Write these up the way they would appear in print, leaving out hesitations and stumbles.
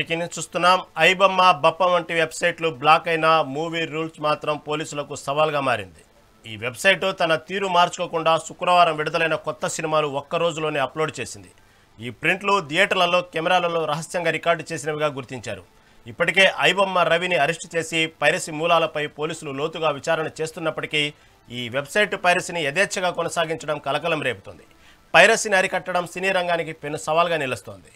Breaking news చూస్తున్నాం. ఐబొమ్మ, బప్పం వంటి వెబ్సైట్లు బ్లాక్ అయిన మూవీ రూల్స్ మాత్రం పోలీసులకు సవాల్గా మారింది. ఈ వెబ్సైట్ తన తీరు మార్చుకోకుండా శుక్రవారం విడుదలైన కొత్త సినిమాలు ఒక్క రోజులోనే అప్లోడ్ చేసింది. ఈ ప్రింట్లు థియేటర్లలో, కెమెరాలలో రహస్యంగా రికార్డు చేసినవిగా గుర్తించారు. ఇప్పటికే ఐబొమ్మ రవిని అరెస్టు చేసి పైరసీ మూలాలపై పోలీసులు లోతుగా విచారణ చేస్తున్నప్పటికీ ఈ వెబ్సైట్ పైరసీని యథేచ్ఛగా కొనసాగించడం కలకలం రేపుతోంది. పైరసీని అరికట్టడం సినీ రంగానికి పెను సవాల్గా నిలుస్తోంది.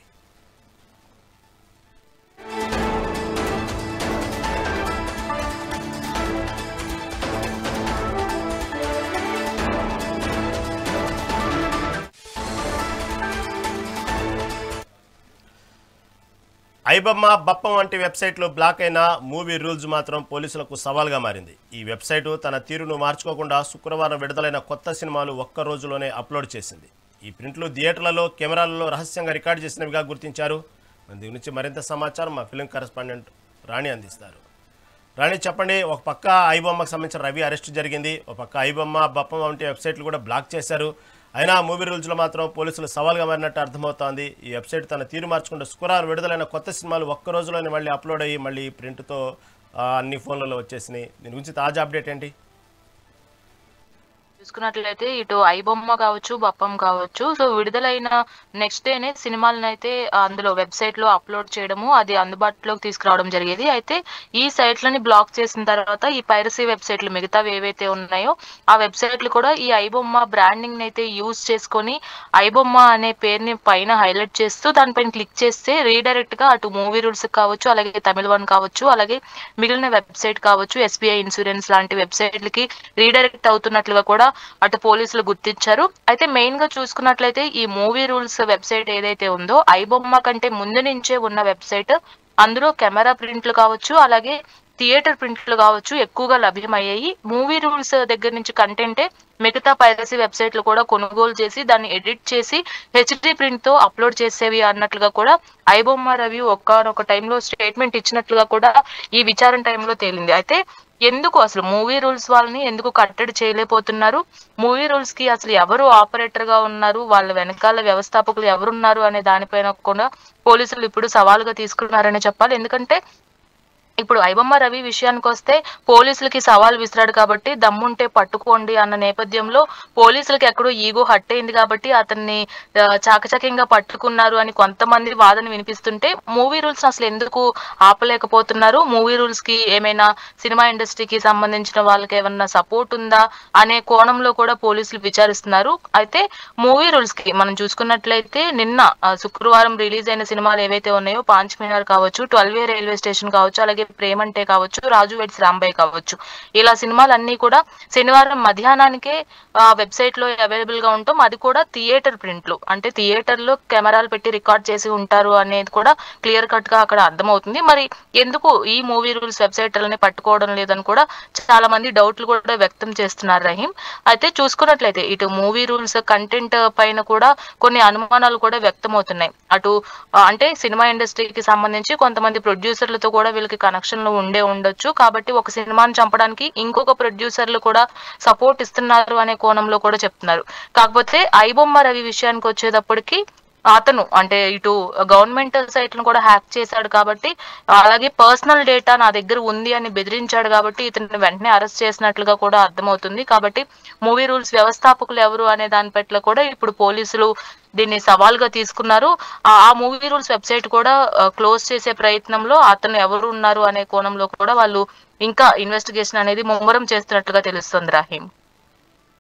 ఐబొమ్మ, బప్పం వంటి వెబ్సైట్లు బ్లాక్ అయిన మూవీ రూల్స్ మాత్రం పోలీసులకు సవాల్గా మారింది. ఈ వెబ్సైటు తన తీరును మార్చుకోకుండా శుక్రవారం విడుదలైన కొత్త సినిమాలు ఒక్క రోజులోనే అప్లోడ్ చేసింది. ఈ ప్రింట్లు థియేటర్లలో, కెమెరాలలో రహస్యంగా రికార్డు చేసినవిగా గుర్తించారు. దీని గురించి మరింత సమాచారం మా ఫిల్మ్ కరెస్పాండెంట్ రాణి అందిస్తారు. రాణి, చెప్పండి. ఒక పక్క ఐబొమ్మకు సంబంధించిన రవి అరెస్టు జరిగింది, ఒక పక్క ఐబొమ్మ, బప్పం వంటి వెబ్సైట్లు కూడా బ్లాక్ చేశారు. అయినా మూవీ రూల్స్లో మాత్రం పోలీసులు సవాల్గా మారినట్టు అర్థమవుతోంది. ఈ వెబ్సైట్ తన తీరు మార్చుకుంటూ శుక్రవారం విడుదలైన కొత్త సినిమాలు ఒక్క రోజులోనే మళ్ళీ అప్లోడ్ అయ్యి మళ్ళీ ప్రింట్తో అన్ని ఫోన్లలో వచ్చేసినాయి. దీని గురించి తాజా అప్డేట్ ఏంటి? చూసుకున్నట్లయితే ఇటు ఐబొమ్మ కావచ్చు, బప్పం కావచ్చు, సో విడుదలైన నెక్స్ట్ డేనే సినిమాలను అయితే అందులో వెబ్సైట్ లో అప్లోడ్ చేయడము, అది అందుబాటులోకి తీసుకురావడం జరిగేది. అయితే ఈ సైట్లని బ్లాక్ చేసిన తర్వాత ఈ పైరసీ వెబ్సైట్లు మిగతావి ఏవైతే ఉన్నాయో ఆ వెబ్సైట్లు కూడా ఈ ఐబొమ్మ బ్రాండింగ్ అయితే యూజ్ చేసుకొని ఐబొమ్మ అనే పేరుని పైన హైలైట్ చేస్తూ దానిపైన క్లిక్ చేస్తే రీడైరెక్ట్ గా అటు మూవీ రూల్స్ కావచ్చు, అలాగే తమిళ వన్ కావచ్చు, అలాగే మిగిలిన వెబ్సైట్ కావచ్చు, ఎస్బీఐ ఇన్సూరెన్స్ లాంటి వెబ్సైట్లకి రీడైరెక్ట్ అవుతున్నట్లుగా కూడా అటు పోలీసులు గుర్తించారు. అయితే మెయిన్ గా చూసుకున్నట్లయితే ఈ మూవీ రూల్స్ వెబ్సైట్ ఏదైతే ఉందో ఐబొమ్మ కంటే ముందు నుంచే ఉన్న వెబ్సైట్. అందులో కెమెరా ప్రింట్లు కావచ్చు, అలాగే థియేటర్ ప్రింట్లు కావచ్చు ఎక్కువగా లభ్యమయ్యాయి. మూవీ రూల్స్ దగ్గర నుంచి కంటెంటే మిగతా పైరసీ వెబ్సైట్లు కూడా కొనుగోలు చేసి దాన్ని ఎడిట్ చేసి హెచ్డి ప్రింట్ తో అప్లోడ్ చేసేవి అన్నట్లుగా కూడా ఐబొమ్మ రవి ఒక్కనొక టైంలో స్టేట్మెంట్ ఇచ్చినట్లుగా కూడా ఈ విచారణ టైంలో తేలింది. అయితే ఎందుకు అసలు మూవీ రూల్స్ వాళ్ళని ఎందుకు కట్టడి చేయలేకపోతున్నారు, మూవీ రూల్స్ కి అసలు ఎవరు ఆపరేటర్ గా ఉన్నారు, వాళ్ళ వెనకాల వ్యవస్థాపకులు ఎవరున్నారు అనే దానిపైన కూడా పోలీసులు ఇప్పుడు సవాలుగా తీసుకున్నారని చెప్పాలి. ఎందుకంటే ఇప్పుడు ఐబొమ్మ రవి విషయానికి వస్తే పోలీసులకి సవాల్ విసిరాడు కాబట్టి దమ్ముంటే పట్టుకోండి అన్న నేపథ్యంలో పోలీసులకి ఎక్కడో ఈగో హట్ అయింది కాబట్టి అతన్ని చాకచక్యంగా పట్టుకున్నారు అని కొంతమంది వాదన వినిపిస్తుంటే మూవీ రూల్స్ అసలు ఎందుకు ఆపలేకపోతున్నారు, మూవీ రూల్స్ కి ఏమైనా సినిమా ఇండస్ట్రీకి సంబంధించిన వాళ్ళకి ఏమన్నా సపోర్ట్ ఉందా అనే కోణంలో కూడా పోలీసులు విచారిస్తున్నారు. అయితే మూవీ రూల్స్ కి మనం చూసుకున్నట్లయితే నిన్న శుక్రవారం రిలీజ్ అయిన సినిమాలు ఏవైతే ఉన్నాయో పాంచ్ మినార్ కావచ్చు, 12 రైల్వే స్టేషన్ కావచ్చు, అలాగే ప్రేమంటే కావచ్చు, రాజు వెడ్స్ రాంబాయ్ కావచ్చు, ఇలా సినిమాలన్నీ కూడా శనివారం మధ్యాహ్నానికే వెబ్సైట్ లో అవైలబుల్ గా ఉంటాం. అది కూడా థియేటర్ ప్రింట్లు, అంటే థియేటర్ లో కెమెరాలు పెట్టి రికార్డ్ చేసి ఉంటారు అనేది కూడా క్లియర్ కట్ గా అక్కడ అర్థమవుతుంది. మరి ఎందుకు ఈ మూవీ రూల్స్ వెబ్సైట్లని పట్టుకోవడం లేదని కూడా చాలా మంది డౌట్లు కూడా వ్యక్తం చేస్తున్నారు రహీం. అయితే చూసుకున్నట్లయితే ఇటు మూవీ రూల్స్ కంటెంట్ పైన కూడా కొన్ని అనుమానాలు కూడా వ్యక్తం అవుతున్నాయి. అటు అంటే సినిమా ఇండస్ట్రీకి సంబంధించి కొంతమంది ప్రొడ్యూసర్లతో కూడా వీళ్ళకి కనెక్షన్లు ఉండొచ్చు కాబట్టి ఒక సినిమాని చంపడానికి ఇంకొక ప్రొడ్యూసర్లు కూడా సపోర్ట్ ఇస్తున్నారు అనే కోణంలో కూడా చెప్తున్నారు. కాకపోతే ఐబొమ్మ రవి విషయానికి వచ్చేటప్పటికి అతను అంటే ఇటు గవర్నమెంట్ సైట్లను కూడా హ్యాక్ చేశాడు కాబట్టి, అలాగే పర్సనల్ డేటా నా దగ్గర ఉంది అని బెదిరించాడు కాబట్టి ఇతను వెంటనే అరెస్ట్ చేసినట్లుగా కూడా అర్థమవుతుంది. కాబట్టి మూవీ రూల్స్ వ్యవస్థాపకులు ఎవరు అనే దాని పట్ల కూడా ఇప్పుడు పోలీసులు దీన్ని సవాల్గా తీసుకున్నారు. ఆ మూవీ రూల్స్ వెబ్సైట్ కూడా క్లోజ్ చేసే ప్రయత్నంలో అతను ఎవరు ఉన్నారు అనే కోణంలో కూడా వాళ్ళు ఇంకా ఇన్వెస్టిగేషన్ అనేది ముమ్మరం చేస్తున్నట్లుగా తెలుస్తుంది రాహీం.